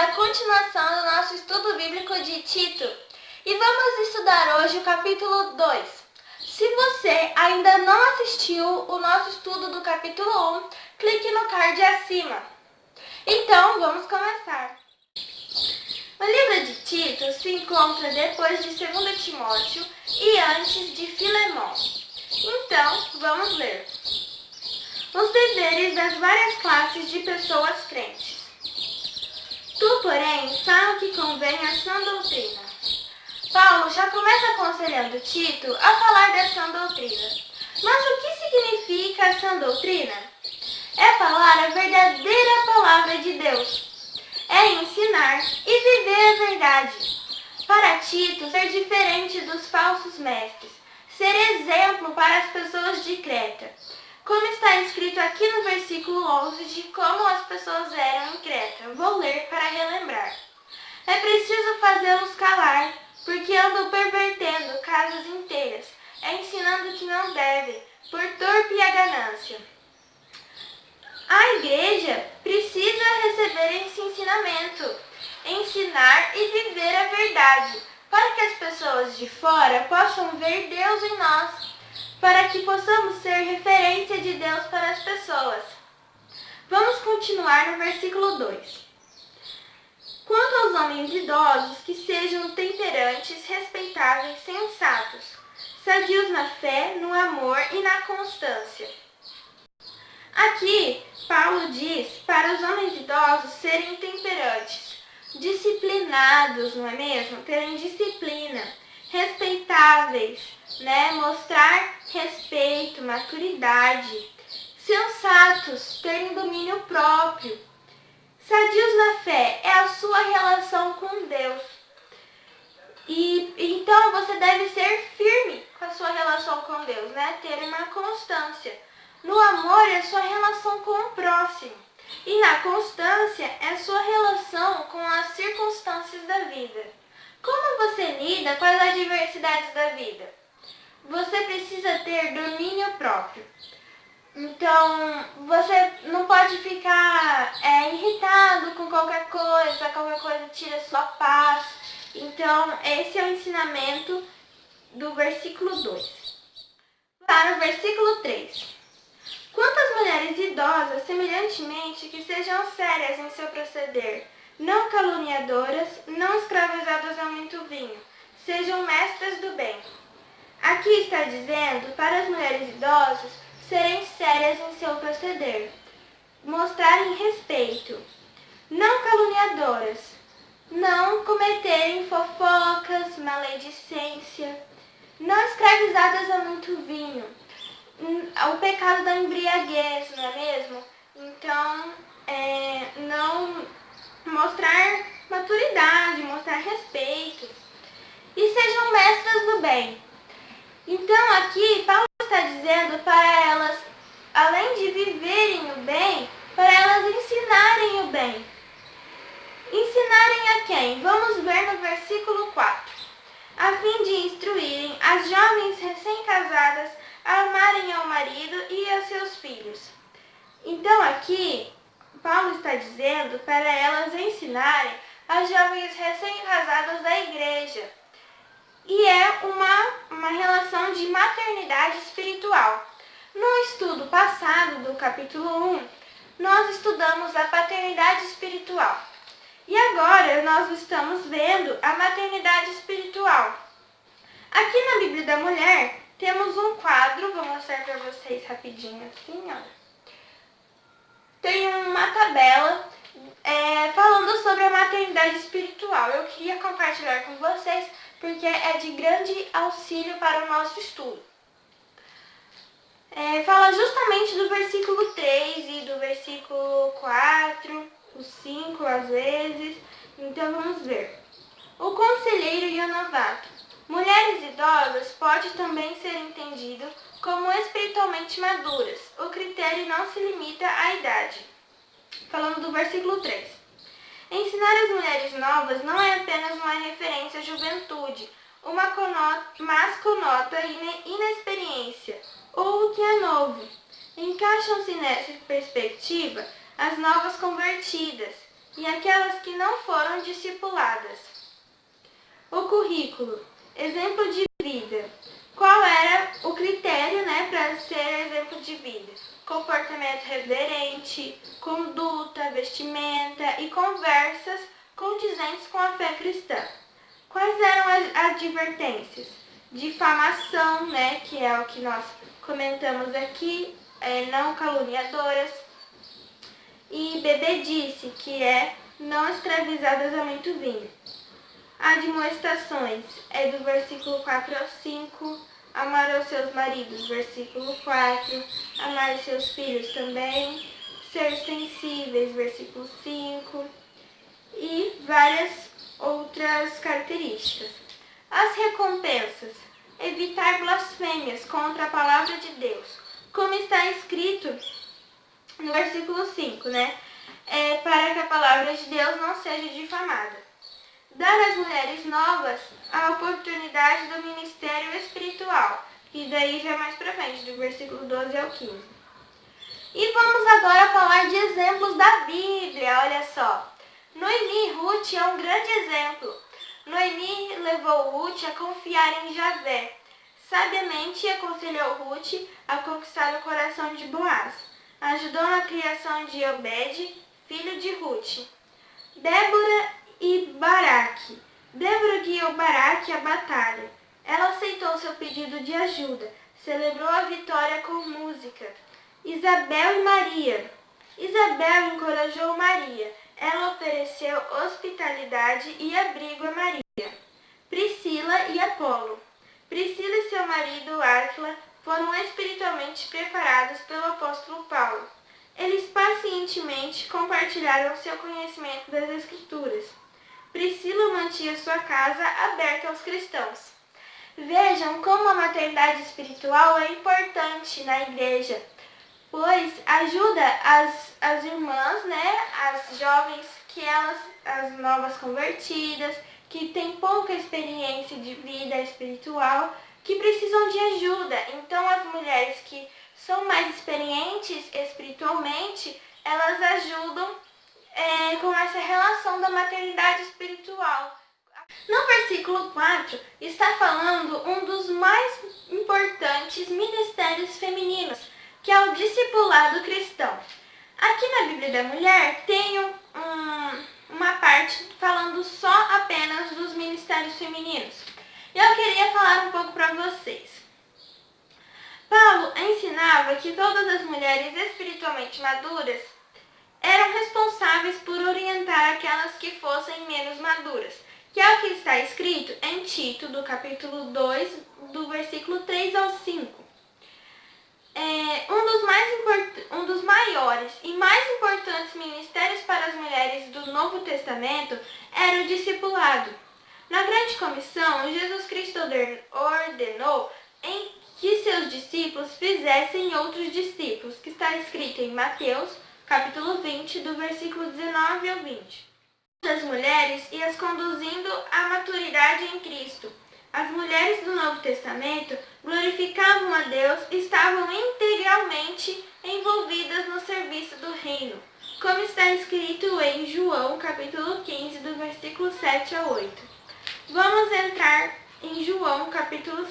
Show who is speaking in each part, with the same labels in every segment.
Speaker 1: a continuação do nosso estudo bíblico de Tito. E vamos estudar hoje o capítulo 2. Se você ainda não assistiu o nosso estudo do capítulo 1, clique no card acima. Então, vamos começar. O livro de Tito se encontra depois de 2 Timóteo e antes de Filemão. Então, vamos ler. Os deveres das várias classes de pessoas crentes. Tu, porém, fala o que convém à sã doutrina. Paulo já começa aconselhando Tito a falar da sã doutrina. Mas o que significa a sã doutrina? É falar a verdadeira palavra de Deus. É ensinar e viver a verdade. Para Tito, ser diferente dos falsos mestres. Ser exemplo para as pessoas de Creta. Como está escrito aqui no versículo 11 de como as pessoas eram em Creta. Vou ler para relembrar. É preciso fazê-los calar, porque andam pervertendo casas inteiras, ensinando que não devem, por torpe e a ganância. A igreja precisa receber esse ensinamento, ensinar e viver a verdade, para que as pessoas de fora possam ver Deus em nós, para que possamos ser referência de Deus para as pessoas. Vamos continuar no versículo 2. Quanto aos homens idosos, que sejam temperantes, respeitáveis, sensatos, sadios na fé, no amor e na constância. Aqui, Paulo diz para os homens idosos serem temperantes, disciplinados, não é mesmo? Terem disciplina, respeitáveis, mostrar respeito, maturidade, sensatos, terem domínio próprio. Sadios na fé é a sua relação com Deus. E então você deve ser firme com a sua relação com Deus, ter uma constância. No amor é a sua relação com o próximo. E na constância é a sua relação com as circunstâncias da vida. Como você lida com as adversidades da vida? Você precisa ter domínio próprio. Então, você não pode ficar irritado com qualquer coisa tira sua paz. Então, esse é o ensinamento do versículo 2. Para o versículo 3. Quanto às mulheres idosas, semelhantemente, que sejam sérias em seu proceder, não caluniadoras, não escravizadas a muito vinho, sejam mestras do bem. Aqui está dizendo para as mulheres idosas serem sérias em seu proceder, mostrarem respeito, não caluniadoras, não cometerem fofocas, maledicência, não escravizadas a muito vinho, o pecado da embriaguez, não é mesmo? Então, não mostrar maturidade, mostrar respeito, e sejam mestras do bem. Então aqui Paulo está dizendo para elas, além de viverem o bem, para elas ensinarem o bem. Ensinarem a quem? Vamos ver no versículo 4. A fim de instruírem as jovens recém-casadas a amarem ao marido e a seus filhos. Então aqui Paulo está dizendo para elas ensinarem as jovens recém-casadas da igreja. E é uma relação de maternidade espiritual. No estudo passado do capítulo 1, nós estudamos a paternidade espiritual. E agora nós estamos vendo a maternidade espiritual. Aqui na Bíblia da Mulher temos um quadro, vou mostrar para vocês rapidinho assim, olha. Tem uma tabela falando sobre a maternidade espiritual. Eu queria compartilhar com vocês porque é de grande auxílio para o nosso estudo. Fala justamente do versículo 3 e do versículo 4, o 5 às vezes. Então vamos ver. O conselheiro e o novato. Mulheres idosas pode também ser entendido como espiritualmente maduras. O critério não se limita à idade. Falando do versículo 3. Ensinar as mulheres novas não é apenas uma referência à juventude, mas conota inexperiência, ou o que é novo. Encaixam-se nessa perspectiva as novas convertidas, e aquelas que não foram discipuladas. O currículo, exemplo de vida. Qual era o critério, para ser exemplo de vida? Comportamento reverente, conduta, vestimenta e conversas condizentes com a fé cristã. Quais eram as advertências? Difamação, que é o que nós comentamos aqui, não caluniadoras. E bebedice, que é não escravizadas a muito vinho. Admoestações é do versículo 4 ao 5, amar aos seus maridos, versículo 4, amar seus filhos também, ser sensíveis, versículo 5, e várias outras características. As recompensas, evitar blasfêmias contra a palavra de Deus, como está escrito no versículo 5, para que a palavra de Deus não seja difamada. Dar às mulheres novas a oportunidade do ministério espiritual, e daí já mais pra frente, do versículo 12 ao 15. E vamos agora falar de exemplos da Bíblia, olha só. Noemi e Ruth é um grande exemplo. Noemi levou Ruth a confiar em Javé. Sabiamente aconselhou Ruth a conquistar o coração de Boaz. Ajudou na criação de Obed, filho de Ruth. Débora e Baraque. Débora guiou Baraque à batalha. Ela aceitou seu pedido de ajuda. Celebrou a vitória com música. Isabel e Maria. Isabel encorajou Maria. Ela ofereceu hospitalidade e abrigo a Maria. Priscila e Apolo. Priscila e seu marido Áquila foram espiritualmente preparados pelo apóstolo Paulo. Eles pacientemente compartilharam seu conhecimento das Escrituras. Priscila mantinha sua casa aberta aos cristãos. Vejam como a maternidade espiritual é importante na igreja, pois ajuda as irmãs, as jovens, as novas convertidas, que têm pouca experiência de vida espiritual, que precisam de ajuda. Então as mulheres que são mais experientes espiritualmente, elas ajudam com essa relação da maternidade espiritual. No versículo 4 está falando um dos mais importantes ministérios femininos, que é o discipulado cristão. Aqui na Bíblia da Mulher tem uma parte falando só apenas dos ministérios femininos. E eu queria falar um pouco para vocês. Paulo ensinava que todas as mulheres espiritualmente maduras eram responsáveis por orientar aquelas que fossem menos maduras, que é o que está escrito em Tito, do capítulo 2, do versículo 3 ao 5. Um dos maiores e mais importantes ministérios para as mulheres do Novo Testamento era o discipulado. Na Grande Comissão, Jesus Cristo ordenou em que seus discípulos fizessem outros discípulos, que está escrito em Mateus, capítulo 20, do versículo 19 ao 20. Das mulheres e as conduzindo à maturidade em Cristo. As mulheres do Novo Testamento glorificavam a Deus e estavam integralmente envolvidas no serviço do reino, como está escrito em João, capítulo 15, do versículo 7 a 8. Vamos entrar em João, capítulo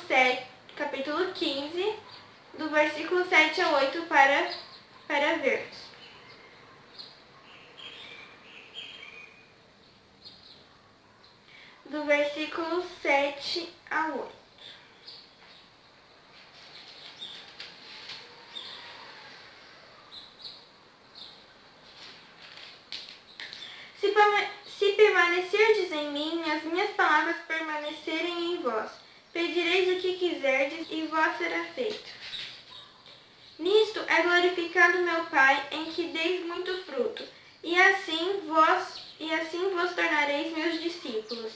Speaker 1: 15, do versículo 7 a 8 para vermos. Do versículo 7 a 8. Se permanecerdes em mim, as minhas palavras permanecerem em vós, pedireis o que quiserdes e vos será feito. Nisto é glorificado meu Pai, em que deis muito fruto, e assim vos tornareis meus discípulos.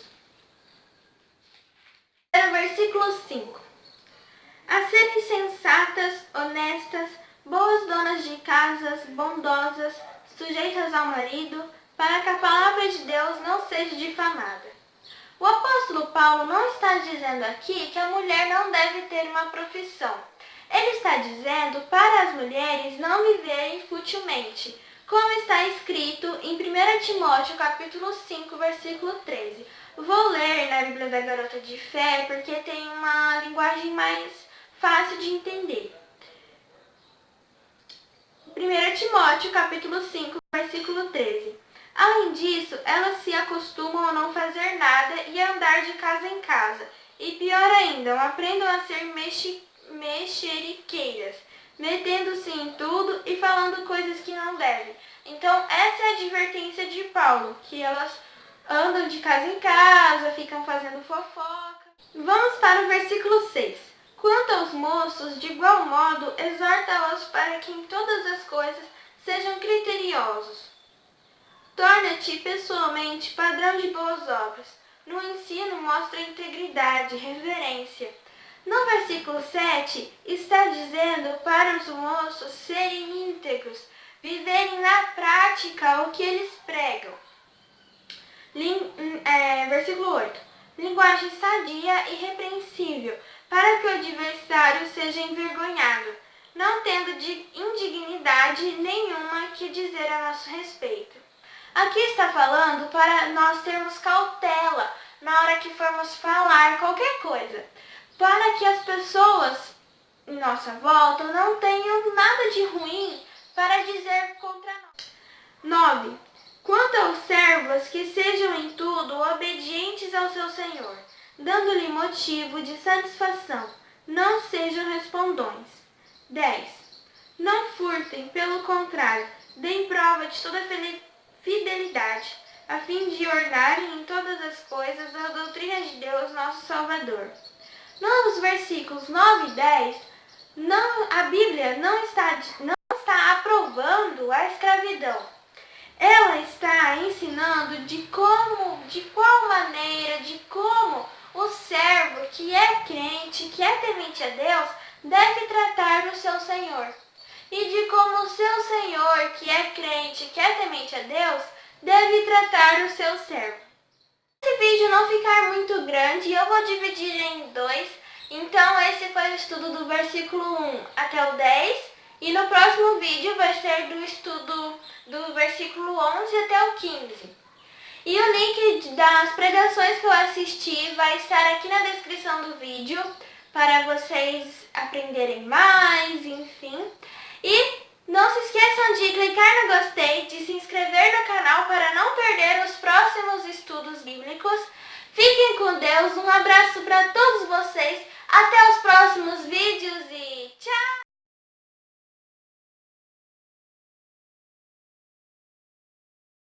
Speaker 1: Versículo 5. A serem sensatas, honestas, boas donas de casas, bondosas, sujeitas ao marido, para que a palavra de Deus não seja difamada. O apóstolo Paulo não está dizendo aqui que a mulher não deve ter uma profissão. Ele está dizendo para as mulheres não viverem futilmente, como está escrito em 1 Timóteo, capítulo 5, versículo 13. Vou ler na Bíblia da Garota de Fé porque tem uma linguagem mais fácil de entender. 1 Timóteo, capítulo 5, versículo 13. Além disso, elas se acostumam a não fazer nada e a andar de casa em casa. E pior ainda, aprendam a ser mexeriqueiras, metendo-se em tudo e falando coisas que não devem. Então, essa é a advertência de Paulo, que elas andam de casa em casa, ficam fazendo fofoca. Vamos para o versículo 6. Quanto aos moços, de igual modo, exorta-os para que em todas as coisas sejam criteriosos. Torna-te pessoalmente padrão de boas obras. No ensino, mostra integridade, reverência. No versículo 7, está dizendo para os moços serem íntegros, viverem na prática o que eles pregam. Versículo 8. Linguagem sadia e repreensível, para que o adversário seja envergonhado, não tendo indignidade nenhuma que dizer a nosso respeito. Aqui está falando para nós termos cautela na hora que formos falar qualquer coisa, para que as pessoas em nossa volta não tenham nada de ruim para dizer contra nós. 9. Quanto aos servos, que sejam em tudo obedientes ao seu Senhor, dando-lhe motivo de satisfação, não sejam respondões. 10. Não furtem, pelo contrário, deem prova de toda fidelidade, a fim de ornarem em todas as coisas a doutrina de Deus, nosso Salvador. Nos versículos 9 e 10, a Bíblia não está aprovando a escravidão. Ela está ensinando de qual maneira, de como o servo que é crente, que é temente a Deus, deve tratar o seu Senhor. E de como o seu Senhor, que é crente, que é temente a Deus, deve tratar o seu servo. Se esse vídeo não ficar muito grande, eu vou dividir em dois. Então, esse foi o estudo do versículo 1 até o 10. E no próximo vídeo vai ser do estudo do versículo 11 até o 15. E o link das pregações que eu assisti vai estar aqui na descrição do vídeo, para vocês aprenderem mais, enfim. E não se esqueçam de clicar no gostei, de se inscrever no canal para não perder os próximos estudos bíblicos. Fiquem com Deus, um abraço para todos vocês, até